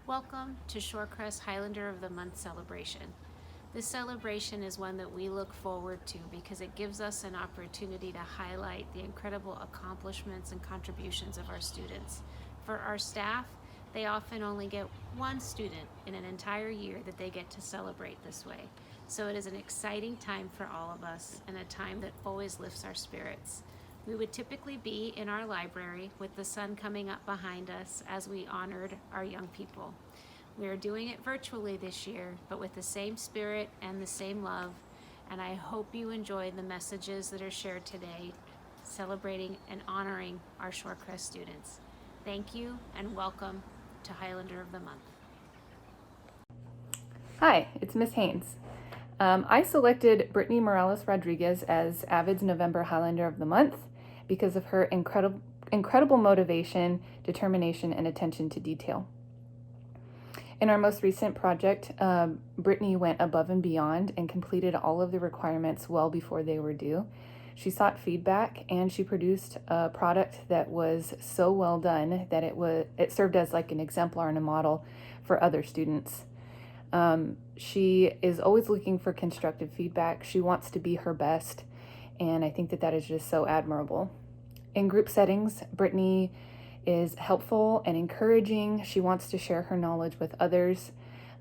Welcome to Shorecrest Highlander of the Month celebration. This celebration is one that we look forward to because it gives us an opportunity to highlight the incredible accomplishments and contributions of our students. For our staff, they often only get one student in an entire year that they get to celebrate this way. So it is an exciting time for all of us and a time that always lifts our spirits. We would typically be in our library with the sun coming up behind us as we honored our young people. We are doing it virtually this year, but with the same spirit and the same love, and I hope you enjoy the messages that are shared today, celebrating and honoring our Shorecrest students. Thank you and welcome to Highlander of the Month. Hi, it's Miss Haynes. I selected Brittany Morales Rodriguez as Avid's November Highlander of the Month because of her incredible motivation, determination, and attention to detail. In our most recent project, Brittany went above and beyond and completed all of the requirements well before they were due. She sought feedback and she produced a product that was so well done that it served as like an exemplar and a model for other students. She is always looking for constructive feedback. She wants to be her best, and I think that is just so admirable. In group settings, Brittany is helpful and encouraging. She wants to share her knowledge with others.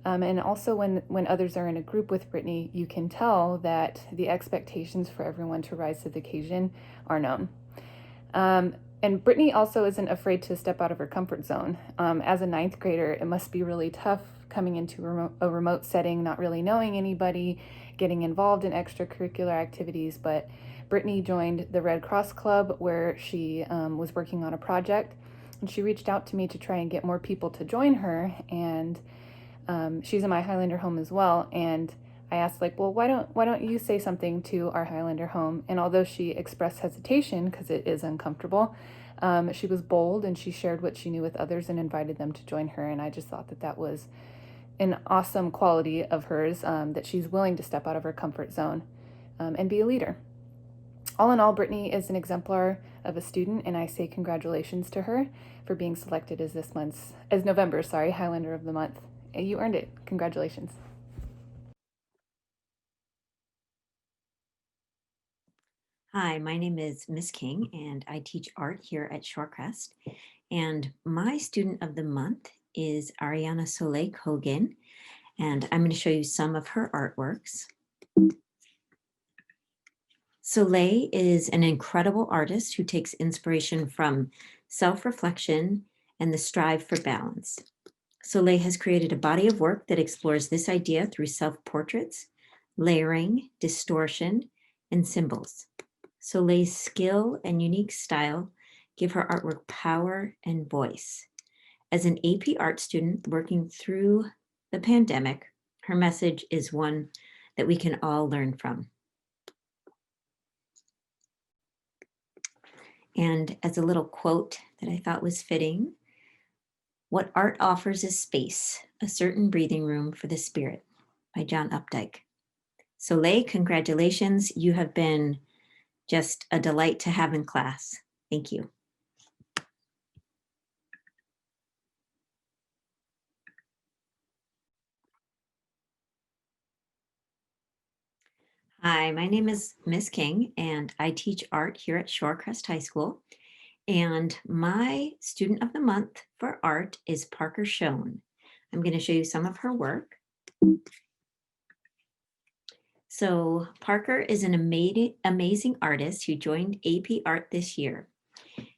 And also when others are in a group with Brittany, you can tell that the expectations for everyone to rise to the occasion are known. And Brittany also isn't afraid to step out of her comfort zone. As a ninth grader, it must be really tough coming into a remote setting, not really knowing anybody, getting involved in extracurricular activities. But Brittany joined the Red Cross Club where she was working on a project, and she reached out to me to try and get more people to join her. And she's in my Highlander home as well. And I asked, like, well, why don't you say something to our Highlander home? And although she expressed hesitation because it is uncomfortable, she was bold and she shared what she knew with others and invited them to join her. And I just thought that was an awesome quality of hers, that she's willing to step out of her comfort zone and be a leader. All in all, Brittany is an exemplar of a student, and I say congratulations to her for being selected as November's Highlander of the Month. You earned it. Congratulations. Hi, my name is Miss King, and I teach art here at Shorecrest. And my student of the month is Ariana Soleil Kogan, and I'm going to show you some of her artworks. Soleil is an incredible artist who takes inspiration from self-reflection and the strive for balance. Soleil has created a body of work that explores this idea through self-portraits, layering, distortion, and symbols. Soleil's skill and unique style give her artwork power and voice. As an AP art student working through the pandemic, her message is one that we can all learn from. And as a little quote that I thought was fitting, what art offers is space, a certain breathing room for the spirit, by John Updike. Soleil, congratulations. You have been just a delight to have in class. Thank you. Hi, my name is Miss King, and I teach art here at Shorecrest High School. And my student of the month for art is Parker Schoen. I'm going to show you some of her work. So Parker is an amazing artist who joined AP Art this year.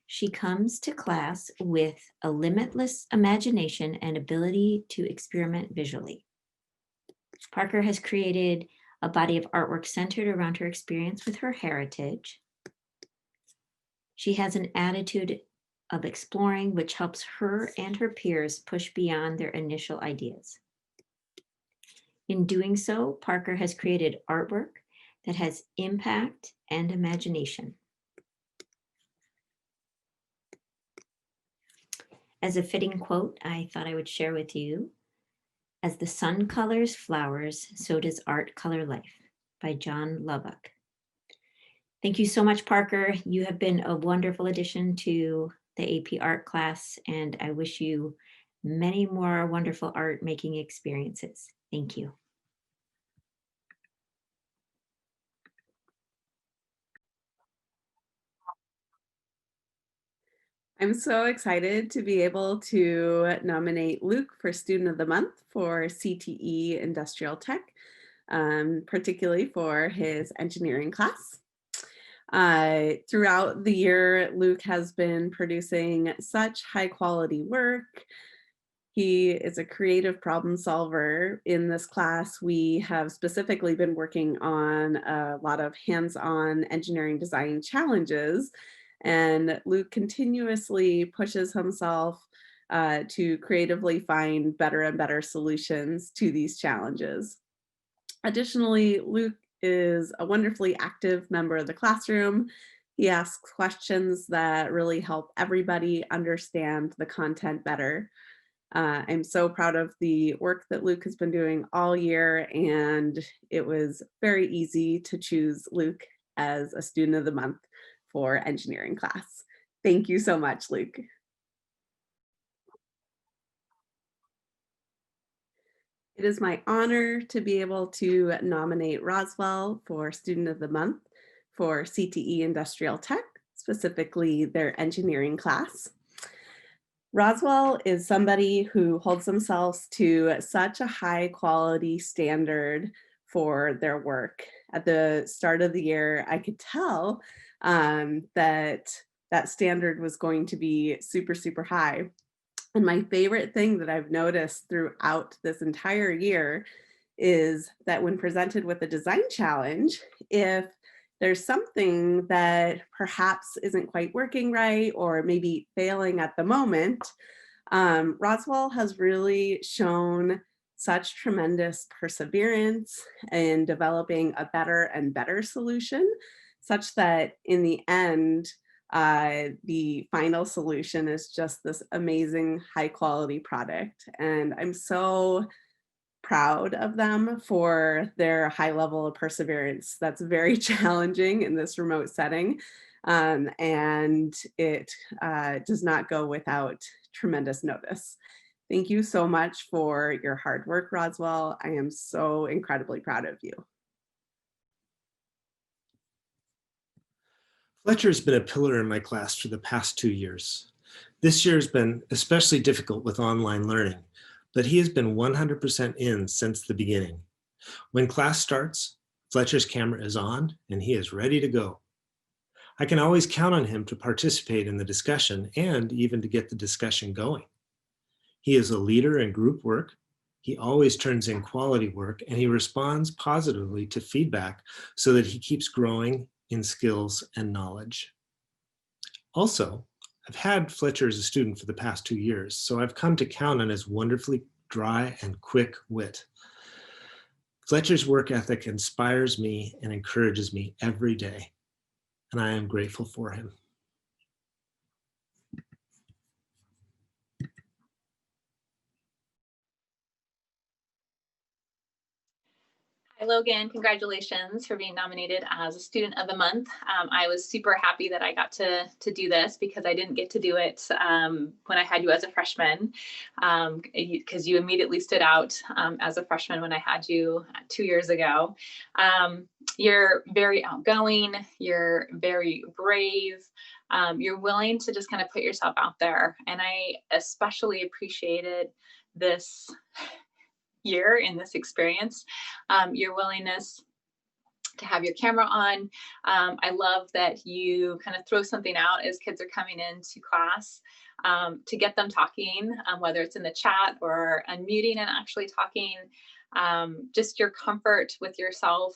She comes to class with a limitless imagination and ability to experiment visually. Parker has created a body of artwork centered around her experience with her heritage. She has an attitude of exploring, which helps her and her peers push beyond their initial ideas. In doing so, Parker has created artwork that has impact and imagination. As a fitting quote, I thought I would share with you, "As the sun colors flowers, so does art color life," by John Lubbock. Thank you so much, Parker. You have been a wonderful addition to the AP art class, and I wish you many more wonderful art making experiences. Thank you. I'm so excited to be able to nominate Luke for Student of the Month for CTE Industrial Tech, particularly for his engineering class. Throughout the year, Luke has been producing such high quality work. He is a creative problem solver. In this class, we have specifically been working on a lot of hands-on engineering design challenges, and Luke continuously pushes himself to creatively find better and better solutions to these challenges. Additionally, Luke is a wonderfully active member of the classroom. He asks questions that really help everybody understand the content better. I'm so proud of the work that Luke has been doing all year, and it was very easy to choose Luke as a Student of the Month for engineering class. Thank you so much, Luke. It is my honor to be able to nominate Roswell for Student of the Month for CTE Industrial Tech, specifically their engineering class. Roswell is somebody who holds themselves to such a high quality standard for their work. At the start of the year, I could tell that standard was going to be super, super high. And my favorite thing that I've noticed throughout this entire year is that when presented with a design challenge, if there's something that perhaps isn't quite working right or maybe failing at the moment, Roswell has really shown such tremendous perseverance in developing a better and better solution, such that in the end, the final solution is just this amazing high quality product. And I'm so proud of them for their high level of perseverance. That's very challenging in this remote setting. And it does not go without tremendous notice. Thank you so much for your hard work, Roswell. I am so incredibly proud of you. Fletcher has been a pillar in my class for the past 2 years. This year has been especially difficult with online learning, but he has been 100% in since the beginning. When class starts, Fletcher's camera is on and he is ready to go. I can always count on him to participate in the discussion and even to get the discussion going. He is a leader in group work. He always turns in quality work and he responds positively to feedback so that he keeps growing in skills and knowledge. Also, I've had Fletcher as a student for the past 2 years, so I've come to count on his wonderfully dry and quick wit. Fletcher's work ethic inspires me and encourages me every day, and I am grateful for him. Hi, Logan. Congratulations for being nominated as a Student of the Month. I was super happy that I got to do this because I didn't get to do it when I had you as a freshman, because you immediately stood out as a freshman when I had you 2 years ago. You're very outgoing. You're very brave. You're willing to just kind of put yourself out there. And I especially appreciated this year in this experience, your willingness to have your camera on. I love that you kind of throw something out as kids are coming into class to get them talking, whether it's in the chat or unmuting and actually talking. Just your comfort with yourself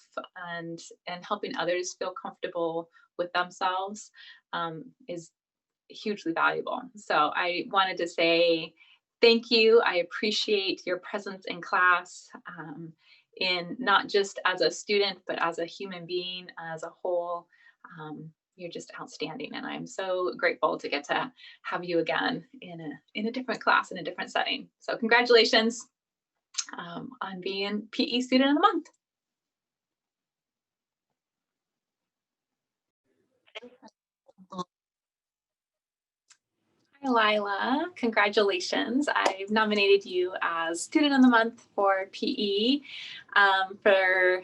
and helping others feel comfortable with themselves is hugely valuable. So I wanted to say thank you. I appreciate your presence in class, in not just as a student, but as a human being, as a whole. You're just outstanding, and I'm so grateful to get to have you again in a different class, in a different setting. So congratulations on being PE Student of the Month. Hi, Lyla. Congratulations. I've nominated you as Student of the Month for PE for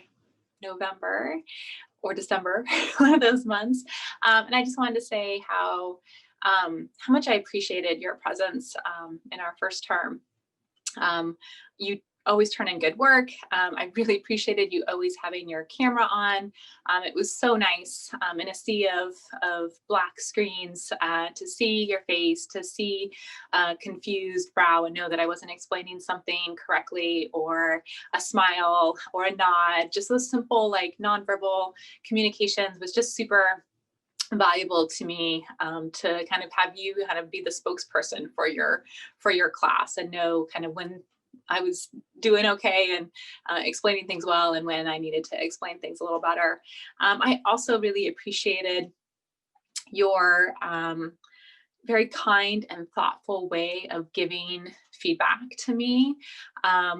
November or December, one of those months. And I just wanted to say how much I appreciated your presence in our first term. You always turn in good work. I really appreciated you always having your camera on. It was so nice in a sea of black screens to see your face, to see a confused brow and know that I wasn't explaining something correctly, or a smile or a nod. Just those simple, like, nonverbal communications was just super valuable to me, to kind of have you kind of be the spokesperson for your class and know kind of when I was doing okay and explaining things well, and when I needed to explain things a little better. I also really appreciated your very kind and thoughtful way of giving feedback to me,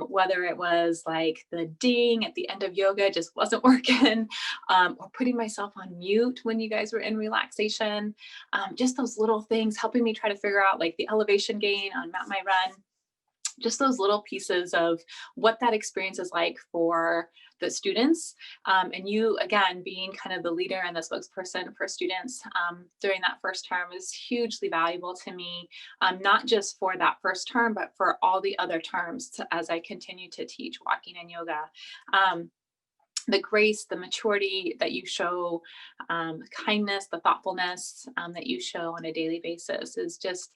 whether it was like the ding at the end of yoga just wasn't working, or putting myself on mute when you guys were in relaxation. Just those little things helping me try to figure out like the elevation gain on Map My Run. Just those little pieces of what that experience is like for the students. And you, again, being kind of the leader and the spokesperson for students during that first term is hugely valuable to me, not just for that first term, but for all the other terms as I continue to teach walking and yoga. The grace, the maturity that you show, kindness, the thoughtfulness that you show on a daily basis is just,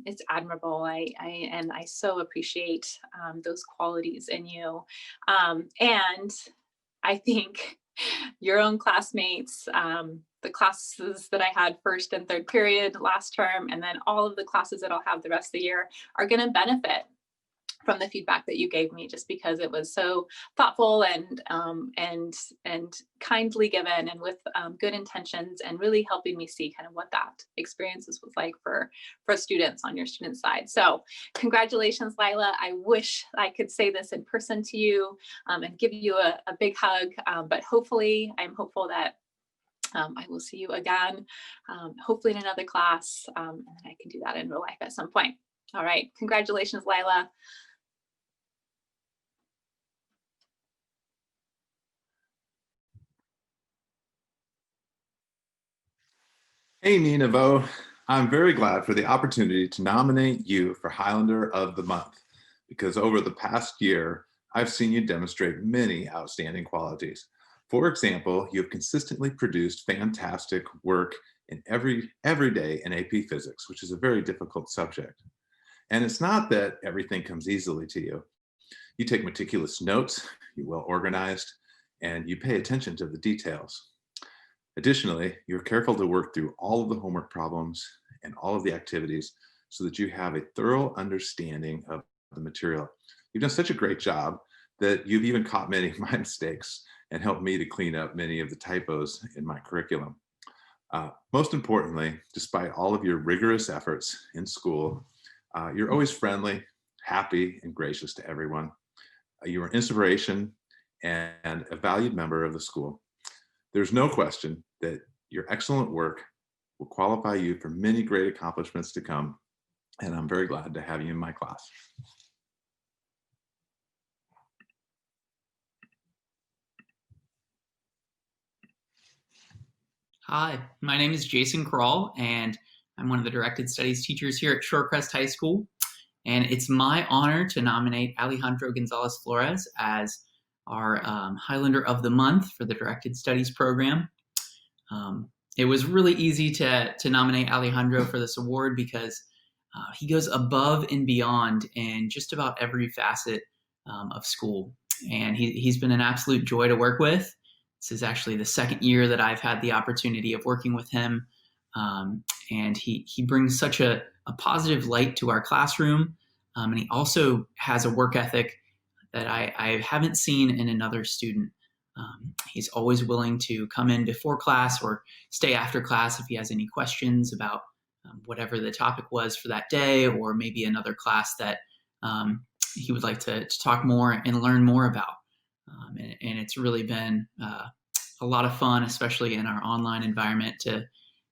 it's admirable. I so appreciate those qualities in you. And I think your own classmates, the classes that I had first and third period last term, and then all of the classes that I'll have the rest of the year are going to benefit from the feedback that you gave me, just because it was so thoughtful and kindly given, and with good intentions, and really helping me see kind of what that experiences was like for students on your student side. So congratulations, Lyla. I wish I could say this in person to you and give you a big hug, but hopefully I'm hopeful that I will see you again, hopefully in another class, and I can do that in real life at some point. All right, congratulations, Lyla. Hey, Nina. I'm very glad for the opportunity to nominate you for Highlander of the Month, because over the past year, I've seen you demonstrate many outstanding qualities. For example, you have consistently produced fantastic work in every day in AP Physics, which is a very difficult subject. And it's not that everything comes easily to you. You take meticulous notes, you're well organized, and you pay attention to the details. Additionally, you're careful to work through all of the homework problems and all of the activities so that you have a thorough understanding of the material. You've done such a great job that you've even caught many of my mistakes and helped me to clean up many of the typos in my curriculum. Most importantly, despite all of your rigorous efforts in school, you're always friendly, happy, and gracious to everyone. You're an inspiration and a valued member of the school. There's no question that your excellent work will qualify you for many great accomplishments to come, and I'm very glad to have you in my class. Hi, my name is Jason Kroll, and I'm one of the Directed Studies teachers here at Shorecrest High School. And it's my honor to nominate Alejandro Gonzalez Flores as our Highlander of the Month for the Directed Studies program. It was really easy to nominate Alejandro for this award because he goes above and beyond in just about every facet of school. And he's been an absolute joy to work with. This is actually the second year that I've had the opportunity of working with him. And he brings such a positive light to our classroom. And he also has a work ethic that I haven't seen in another student. He's always willing to come in before class or stay after class if he has any questions about whatever the topic was for that day, or maybe another class that he would like to talk more and learn more about. And it's really been a lot of fun, especially in our online environment, to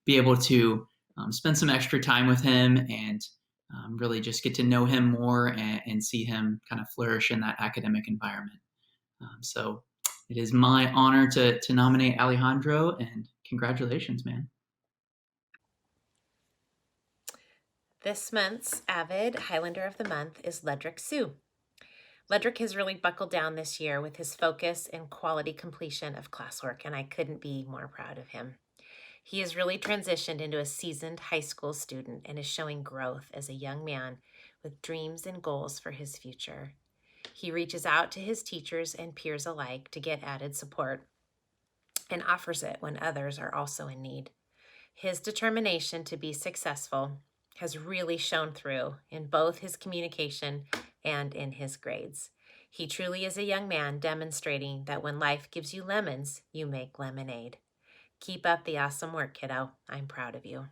be able to spend some extra time with him and really just get to know him more and see him kind of flourish in that academic environment. So it is my honor to nominate Alejandro, and congratulations, man. This month's Avid Highlander of the Month is Ledrick Sue. Ledrick has really buckled down this year with his focus and quality completion of classwork, and I couldn't be more proud of him. He has really transitioned into a seasoned high school student and is showing growth as a young man with dreams and goals for his future. He reaches out to his teachers and peers alike to get added support and offers it when others are also in need. His determination to be successful has really shown through in both his communication and in his grades. He truly is a young man demonstrating that when life gives you lemons, you make lemonade. Keep up the awesome work, kiddo. I'm proud of you.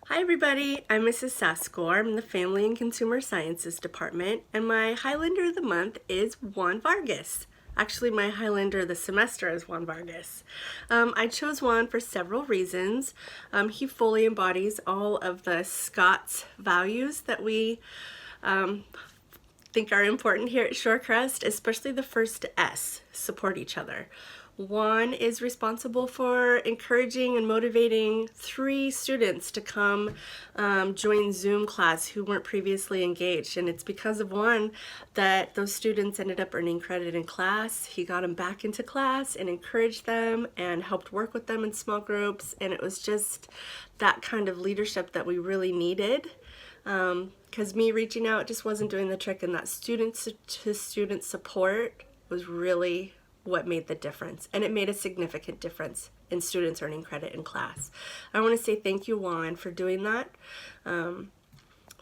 Hi everybody, I'm Mrs. Saskor. I'm in the Family and Consumer Sciences Department, and my Highlander of the Month is Juan Vargas. Actually, my Highlander of the semester is Juan Vargas. I chose Juan for several reasons. He fully embodies all of the Scots values that we think are important here at Shorecrest, especially the first S, support each other. Juan is responsible for encouraging and motivating 3 students to come join Zoom class who weren't previously engaged. And it's because of Juan that those students ended up earning credit in class. He got them back into class and encouraged them and helped work with them in small groups. And it was just that kind of leadership that we really needed. Because me reaching out just wasn't doing the trick, and that student-to-student support was really what made the difference, and it made a significant difference in students earning credit in class. I want to say thank you, Juan, for doing that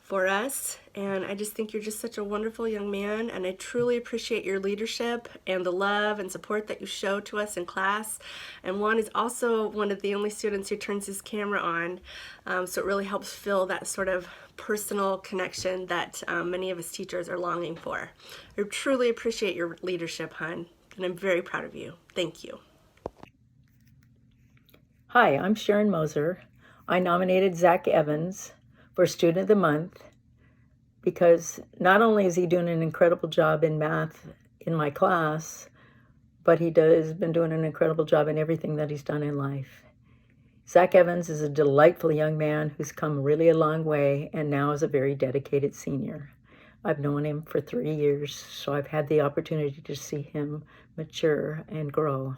for us, and I just think you're just such a wonderful young man, and I truly appreciate your leadership and the love and support that you show to us in class. And Juan is also one of the only students who turns his camera on, so it really helps fill that sort of personal connection that many of us teachers are longing for. I truly appreciate your leadership, hon. And I'm very proud of you. Thank you. Hi, I'm Sharon Moser. I nominated Zach Evans for Student of the Month because not only is he doing an incredible job in math in my class, but he has been doing an incredible job in everything that he's done in life. Zach Evans is a delightful young man who's come really a long way and now is a very dedicated senior. I've known him for 3 years, so I've had the opportunity to see him mature and grow.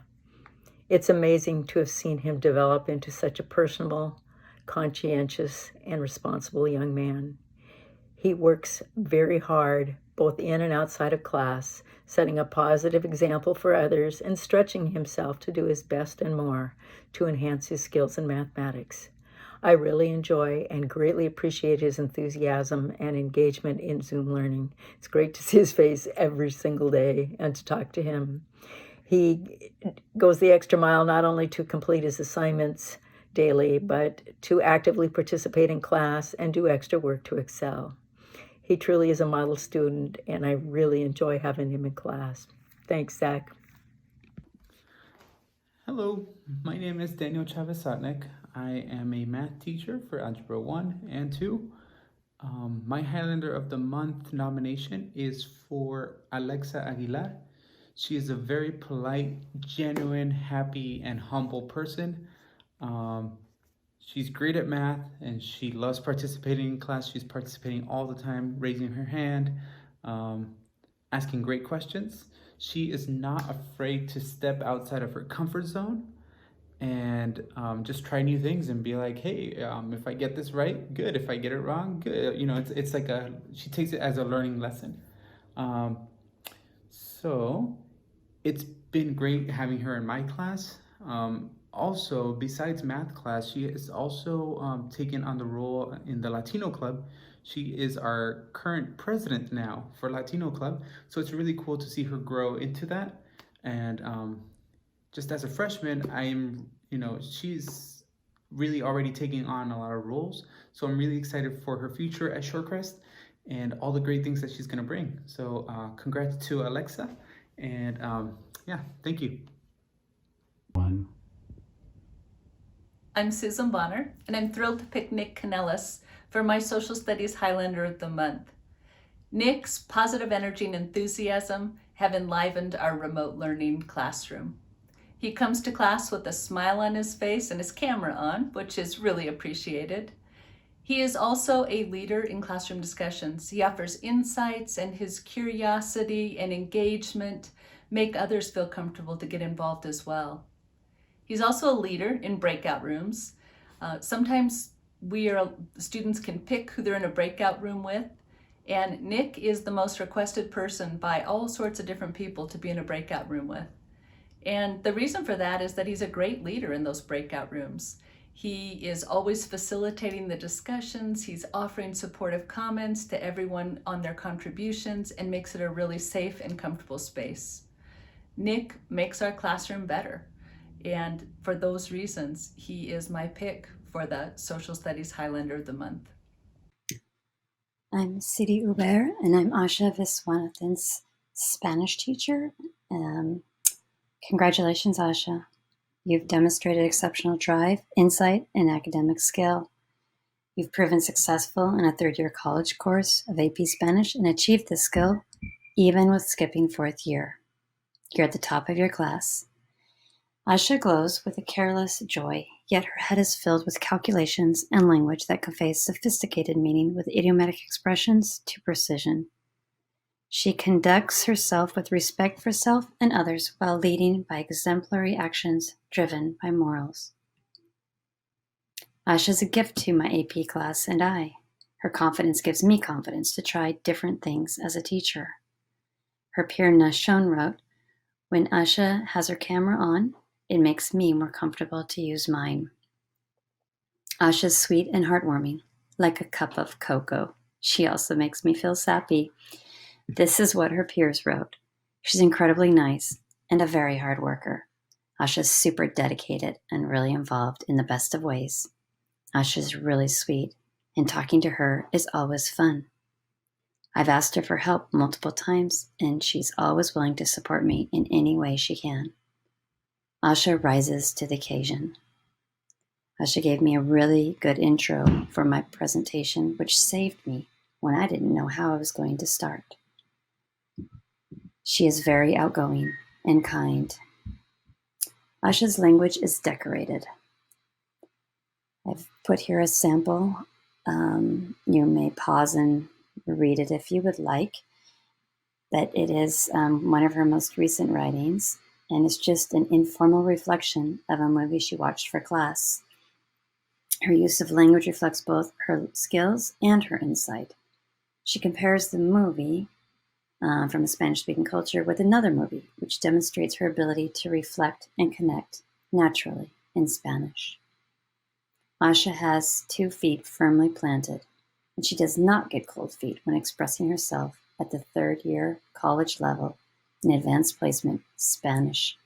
It's amazing to have seen him develop into such a personable, conscientious, and responsible young man. He works very hard, both in and outside of class, setting a positive example for others and stretching himself to do his best and more to enhance his skills in mathematics. I really enjoy and greatly appreciate his enthusiasm and engagement in Zoom learning. It's great to see his face every single day and to talk to him. He goes the extra mile not only to complete his assignments daily, but to actively participate in class and do extra work to excel. He truly is a model student, and I really enjoy having him in class. Thanks, Zach. Hello, my name is Daniel Chavez-Sotnik. I am a math teacher for Algebra 1 and 2. My Highlander of the Month nomination is for Alexa Aguilar. She is a very polite, genuine, happy, and humble person. She's great at math and she loves participating in class. She's participating all the time, raising her hand, asking great questions. She is not afraid to step outside of her comfort zone and just try new things and be like, hey, if I get this right, good. If I get it wrong, good. You know, it's like she takes it as a learning lesson. So it's been great having her in my class. Also, besides math class, she is also taken on the role in the Latino Club. She is our current president now for Latino Club. So it's really cool to see her grow into that. And just as a freshman, she's really already taking on a lot of roles. So I'm really excited for her future at Shorecrest and all the great things that she's gonna bring. So congrats to Alexa. And yeah, thank you. I'm Susan Bonner, and I'm thrilled to pick Nick Canellis for my Social Studies Highlander of the Month. Nick's positive energy and enthusiasm have enlivened our remote learning classroom. He comes to class with a smile on his face and his camera on, which is really appreciated. He is also a leader in classroom discussions. He offers insights, and his curiosity and engagement make others feel comfortable to get involved as well. He's also a leader in breakout rooms. Sometimes students can pick who they're in a breakout room with, and Nick is the most requested person by all sorts of different people to be in a breakout room with. And the reason for that is that he's a great leader in those breakout rooms. He is always facilitating the discussions. He's offering supportive comments to everyone on their contributions and makes it a really safe and comfortable space. Nick makes our classroom better. And for those reasons, he is my pick for the Social Studies Highlander of the Month. I'm Sidi Uber, and I'm Asha Viswanathan's Spanish teacher. Congratulations, Asha. You've demonstrated exceptional drive, insight, and academic skill. You've proven successful in a third-year college course of AP Spanish and achieved this skill even with skipping fourth year. You're at the top of your class. Asha glows with a careless joy, yet her head is filled with calculations and language that conveys sophisticated meaning with idiomatic expressions to precision. She conducts herself with respect for self and others while leading by exemplary actions driven by morals. Asha is a gift to my AP class and I. Her confidence gives me confidence to try different things as a teacher. Her peer Nashon wrote, "When Asha has her camera on, it makes me more comfortable to use mine." Asha is sweet and heartwarming, like a cup of cocoa. She also makes me feel sappy. This is what her peers wrote. She's incredibly nice and a very hard worker. Asha's super dedicated and really involved in the best of ways. Asha's really sweet, and talking to her is always fun. I've asked her for help multiple times, and she's always willing to support me in any way she can. Asha rises to the occasion. Asha gave me a really good intro for my presentation, which saved me when I didn't know how I was going to start. She is very outgoing and kind. Asha's language is decorated. I've put here a sample. You may pause and read it if you would like, but it is one of her most recent writings, and it's just an informal reflection of a movie she watched for class. Her use of language reflects both her skills and her insight. She compares the movie from a Spanish-speaking culture with another movie, which demonstrates her ability to reflect and connect naturally in Spanish. Asha has 2 feet firmly planted, and she does not get cold feet when expressing herself at the third-year college level in advanced placement Spanish.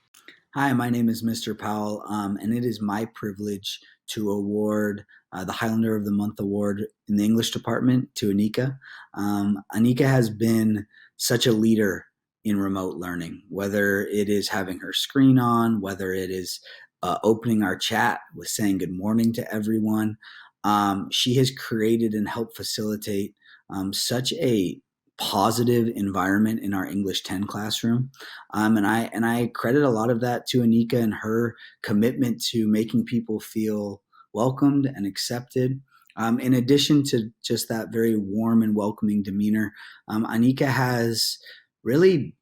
Hi, my name is Mr. Powell, and it is my privilege to award the Highlander of the Month award in the English department to Anika. Anika has been such a leader in remote learning, whether it is having her screen on, whether it is opening our chat with saying good morning to everyone. She has created and helped facilitate such a positive environment in our English 10 classroom. And I credit a lot of that to Anika and her commitment to making people feel welcomed and accepted. In addition to just that very warm and welcoming demeanor, Anika has really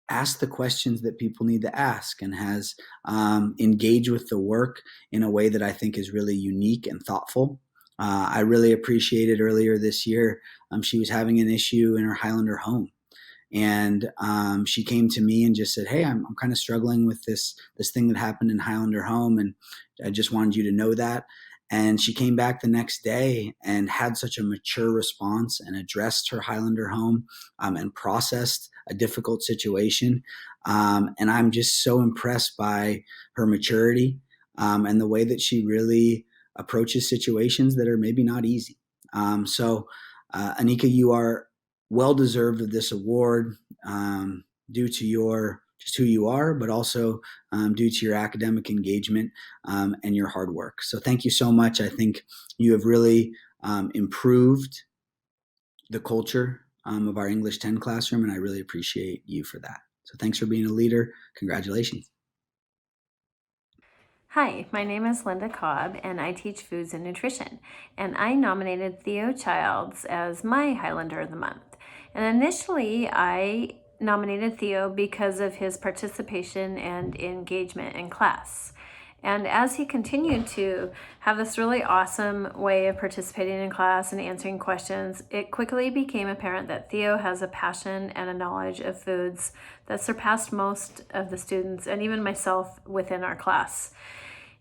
asked the questions that people need to ask and has engaged with the work in a way that I think is really unique and thoughtful. I really appreciated earlier this year, she was having an issue in her Highlander home. And she came to me and just said, "Hey, I'm kind of struggling with this thing that happened in Highlander home, and I just wanted you to know that." And she came back the next day and had such a mature response and addressed her Highlander home and processed a difficult situation. And I'm just so impressed by her maturity and the way that she really approaches situations that are maybe not easy. So Anika, you are well deserved of this award due to your just who you are, but also due to your academic engagement and your hard work. So thank you so much. I think you have really improved the culture of our English 10 classroom, and I really appreciate you for that. So thanks for being a leader. Congratulations. Hi, my name is Linda Cobb, and I teach foods and nutrition. And I nominated Theo Childs as my Highlander of the Month. And initially, I nominated Theo because of his participation and engagement in class. And as he continued to have this really awesome way of participating in class and answering questions, it quickly became apparent that Theo has a passion and a knowledge of foods that surpassed most of the students and even myself within our class.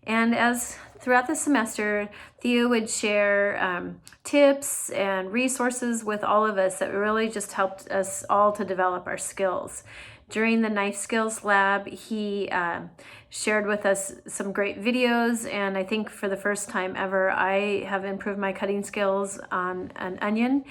And as throughout the semester, Theo would share tips and resources with all of us that really just helped us all to develop our skills. During the Knife Skills Lab, he shared with us some great videos, and I think for the first time ever, I have improved my cutting skills on an onion.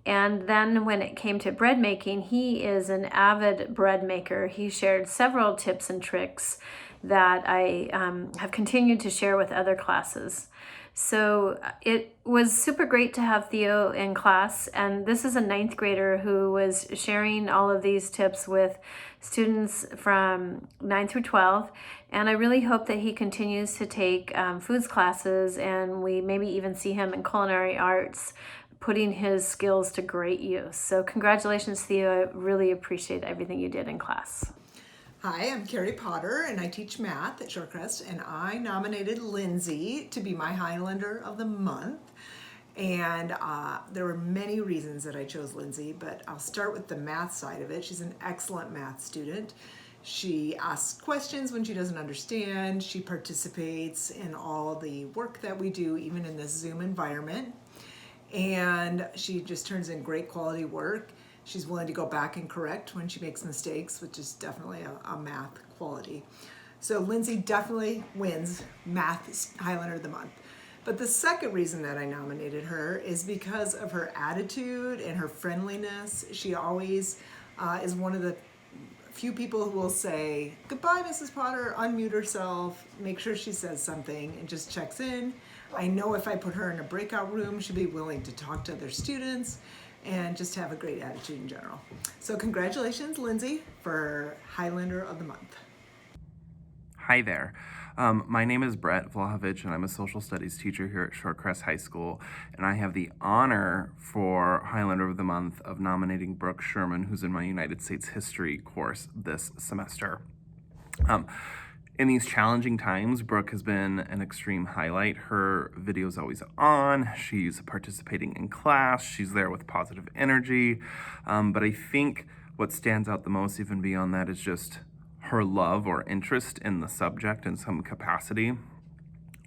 And then when it came to bread making, he is an avid bread maker. He shared several tips and tricks that I have continued to share with other classes. So it was super great to have Theo in class, and this is a 9th grader who was sharing all of these tips with students from 9 through 12, and I really hope that he continues to take foods classes, and we maybe even see him in culinary arts, putting his skills to great use. So congratulations, Theo. I really appreciate everything you did in class. Hi, I'm Carrie Potter, and I teach math at Shorecrest, and I nominated Lindsay to be my Highlander of the Month. And there were many reasons that I chose Lindsay, but I'll start with the math side of it. She's an excellent math student. She asks questions when she doesn't understand. She participates in all the work that we do, even in this Zoom environment. And she just turns in great quality work. She's willing to go back and correct when she makes mistakes, which is definitely a math quality. So Lindsay definitely wins Math Highlander of the Month. But the second reason that I nominated her is because of her attitude and her friendliness. She always is one of the few people who will say, "Goodbye, Mrs. Potter," unmute herself, make sure she says something, and just checks in. I know if I put her in a breakout room, she'll be willing to talk to other students and just have a great attitude in general. So congratulations, Lindsay, for Highlander of the Month. Hi there. My name is Brett Vlahovic, and I'm a social studies teacher here at Shorecrest High School, and I have the honor for Highlander of the Month of nominating Brooke Sherman, who's in my United States History course this semester. In these challenging times, Brooke has been an extreme highlight. Her video's always on. She's participating in class. She's there with positive energy. But I think what stands out the most, even beyond that, is just her love or interest in the subject in some capacity.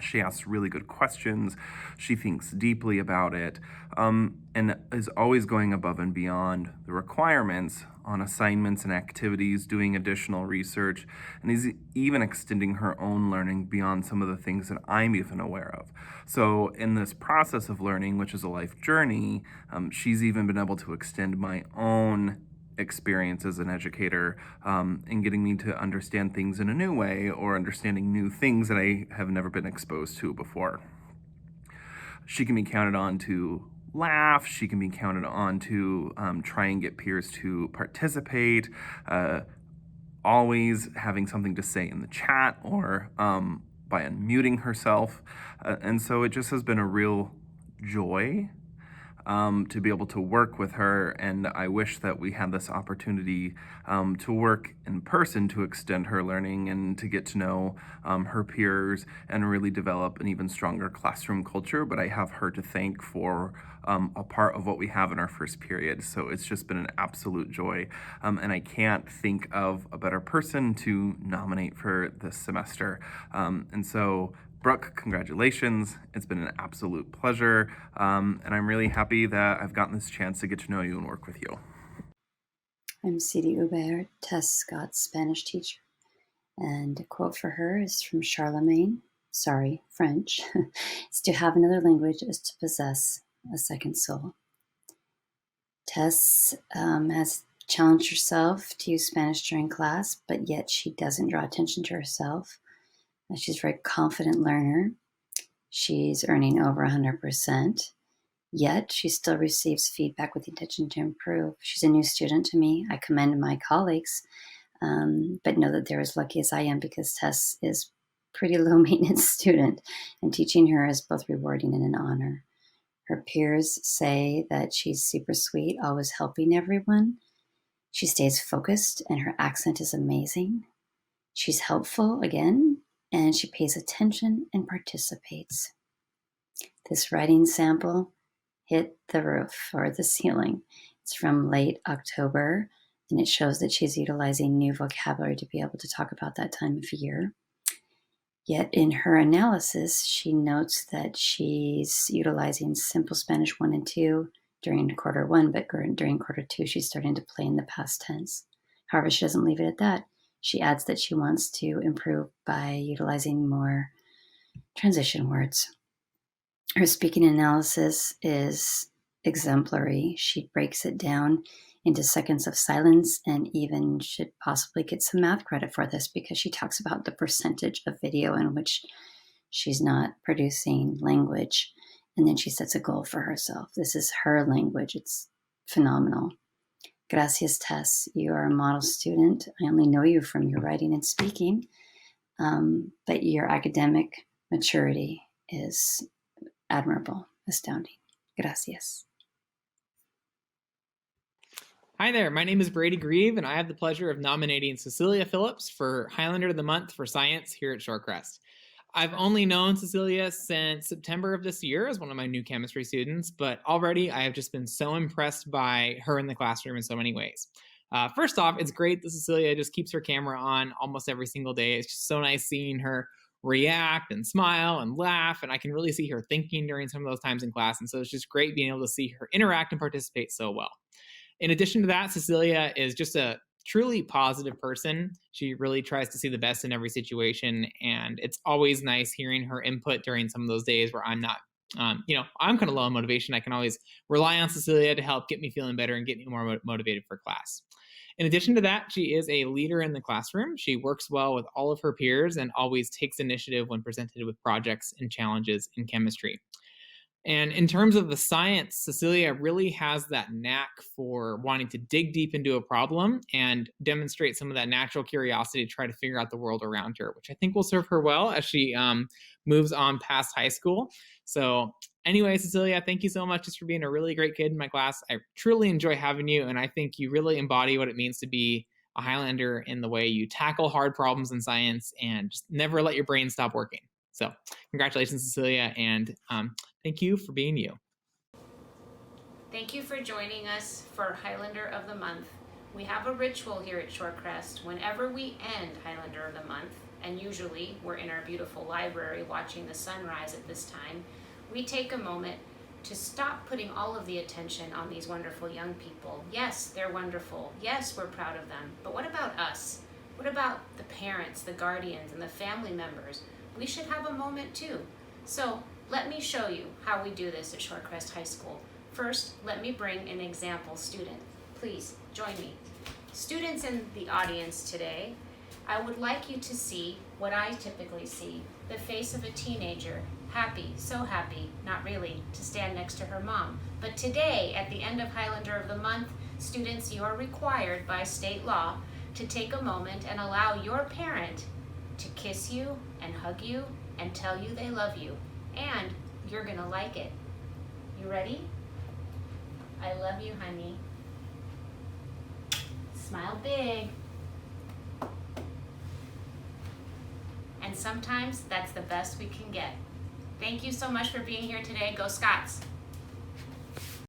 She asks really good questions. She thinks deeply about it, and is always going above and beyond the requirements on assignments and activities, doing additional research, and is even extending her own learning beyond some of the things that I'm even aware of. So in this process of learning, which is a life journey, she's even been able to extend my own experience as an educator in getting me to understand things in a new way, or understanding new things that I have never been exposed to before. She can be counted on to laugh. She can be counted on to try and get peers to participate, always having something to say in the chat or by unmuting herself. And so it just has been a real joy to be able to work with her, and I wish that we had this opportunity to work in person to extend her learning and to get to know her peers and really develop an even stronger classroom culture. But I have her to thank for a part of what we have in our first period. So it's just been an absolute joy, and I can't think of a better person to nominate for this semester. And so Brooke, congratulations. It's been an absolute pleasure, and I'm really happy that I've gotten this chance to get to know you and work with you. I'm City Hubert, Tess Scott's Spanish teacher, and a quote for her is from Charlemagne, French. It's to have another language is to possess a second soul. Tess has challenged herself to use Spanish during class, but yet she doesn't draw attention to herself. She's a very confident learner. She's earning over 100%, yet she still receives feedback with the intention to improve. She's a new student to me. I commend my colleagues, but know that they're as lucky as I am because Tess is a pretty low maintenance student, and teaching her is both rewarding and an honor. Her peers say that she's super sweet, always helping everyone. She stays focused and her accent is amazing. She's helpful again, and she pays attention and participates. This writing sample hit the roof or the ceiling. It's from late October, and it shows that she's utilizing new vocabulary to be able to talk about that time of year. Yet in her analysis, she notes that she's utilizing simple Spanish 1 and 2 during quarter 1, but during quarter 2, she's starting to play in the past tense. However, she doesn't leave it at that. She adds that she wants to improve by utilizing more transition words. Her speaking analysis is exemplary. She breaks it down into seconds of silence and even should possibly get some math credit for this because she talks about the percentage of video in which she's not producing language. And then she sets a goal for herself. This is her language. It's phenomenal. Gracias, Tess. You are a model student. I only know you from your writing and speaking, but your academic maturity is admirable, astounding. Gracias. Hi there, my name is Brady Grieve, and I have the pleasure of nominating Cecilia Phillips for Highlander of the Month for Science here at Shorecrest. I've only known Cecilia since September of this year as one of my new chemistry students, but already I have just been so impressed by her in the classroom in so many ways. First off, it's great that Cecilia just keeps her camera on almost every single day. It's just so nice seeing her react and smile and laugh, and I can really see her thinking during some of those times in class, and so it's just great being able to see her interact and participate so well. In addition to that, Cecilia is just a truly positive person. She really tries to see the best in every situation, and it's always nice hearing her input during some of those days where I'm not, I'm kind of low on motivation. I can always rely on Cecilia to help get me feeling better and get me more motivated for class. In addition to that, she is a leader in the classroom. She works well with all of her peers and always takes initiative when presented with projects and challenges in chemistry. And in terms of the science, Cecilia really has that knack for wanting to dig deep into a problem and demonstrate some of that natural curiosity to try to figure out the world around her, which I think will serve her well as she moves on past high school. So anyway, Cecilia, thank you so much just for being a really great kid in my class. I truly enjoy having you, and I think you really embody what it means to be a Highlander in the way you tackle hard problems in science and just never let your brain stop working. So congratulations, Cecilia, and thank you for being you. Thank you for joining us for Highlander of the Month. We have a ritual here at Shorecrest whenever we end Highlander of the Month, and usually we're in our beautiful library watching the sunrise at this time. We take a moment to stop putting all of the attention on these wonderful young people. Yes, they're wonderful. Yes, we're proud of them. But what about us? What about the parents, the guardians, and the family members? We should have a moment too. So let me show you how we do this at Shorecrest High School. First, let me bring an example student. Please join me. Students in the audience today, I would like you to see what I typically see, the face of a teenager, happy, so happy, not really, to stand next to her mom. But today, at the end of Highlander of the Month, students, you are required by state law to take a moment and allow your parent to kiss you and hug you and tell you they love you. And you're gonna like it. You ready? I love you, honey. Smile big. And sometimes that's the best we can get. Thank you so much for being here today. Go Scots!